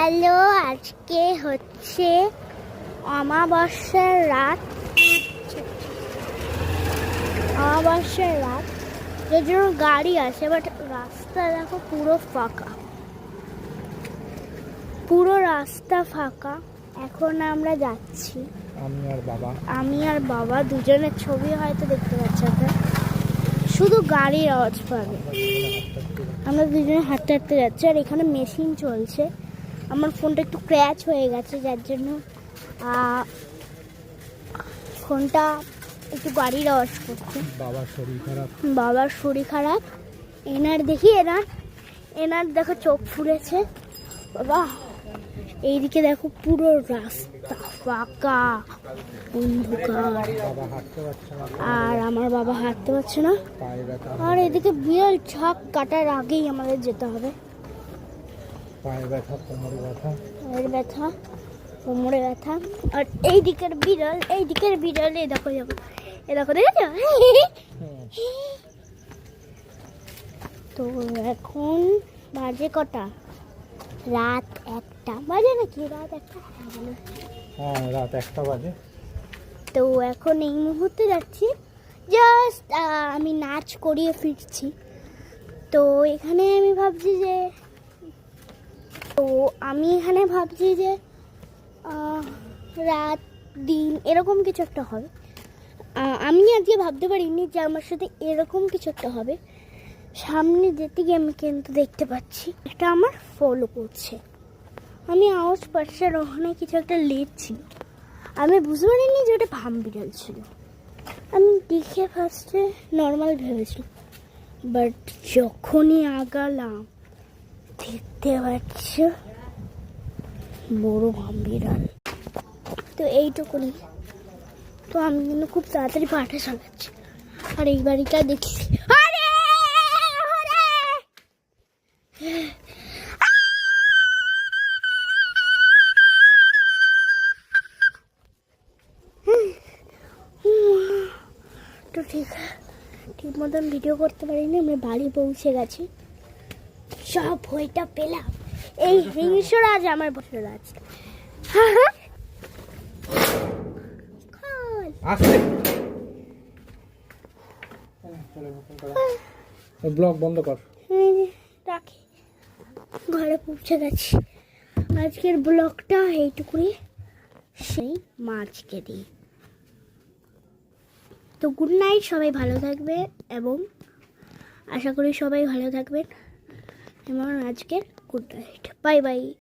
Hello, আজকে হচ্ছে অমাবস্যার রাত। যে জন্য গাড়ি আছে, বাট রাস্তা দেখো পুরো ফাঁকা, পুরো রাস্তা ফাঁকা। এখন আমরা যাচ্ছি, আমি আর বাবা দুজনের ছবি হয়তো দেখতে পাচ্ছি আপনারা, শুধু গাড়ির আওয়াজ পাবে। আমরা দুজনে হাঁটতে হাঁটতে যাচ্ছি, আর এখানে মেশিন চলছে। আমার ফোনটা একটু ক্র্যাচ হয়ে গেছে, যার জন্য ফোনটা একটু গাড়ির আওয়াজ করছে। বাবার শরীর খারাপ। এনার দেখো চোখ ফুলেছে। বাবা, এইদিকে দেখো পুরো রাস্তা ফাঁকা, অন্ধকার, আর আমার বাবা হাঁটতে পারছে না। আর এদিকে বিড়াল ছাক কাটার আগেই আমাদের যেতে হবে। পায়ের ব্যথা, কোমরে ব্যথা। আর এইদিকের বিড়াল, এই দেখো দেখেছো? তো এখন বাজে কটা? রাত 1টা বাজে নাকি? রাত 1টা বাজে। তো এখন এই মুহূর্তে যাচ্ছি, জাস্ট আমি নাচ করিয়ে ফিরছি। তো এখানে আমি ভাবছি যে রাত দিন এরকম কিছু একটা হবে। আমি আজকে ভাবতে পারিনি যে আমার সাথে এরকম কিছু একটা হবে। সামনে যেতে গিয়ে আমি কিন্তু দেখতে পাচ্ছি এটা আমার ফলো করছে। আমি আওয়াজ পাচ্ছি, আর ওখানে কিছু একটা লেট ছিল। আমি বুঝতে পারিনি যে ওটা ভাম বিড়াল ছিল। আমি দেখে ফার্স্টে নর্মাল ভেবেছিলাম, বাট যখনই আগালাম দেখতে পাচ্ছি বড় ভাম বিড়াল। তো এইটুকুনি। তো আমি কিন্তু খুব তাড়াতাড়ি পাটা চালাচ্ছি, আর এই বাড়িটা দেখছি। তো ঠিক মতন ভিডিও করতে পারিনি। আমরা বাড়ি পৌঁছে গেছি, সব ভয়টা পেলাম। এই হিংসরাজ আমার বসরাজ। ব্লগ বন্ধ কর, রাখি। ঘরে পৌঁছে গেছি। আজকের ব্লগটা এইটুকুই, সেই মাছকে দিই। তো গুড নাইট, সবাই ভালো থাকবে, এবং আশা করি সবাই ভালো থাকবেন। এবং আজকের গুড নাইট, বাই বাই।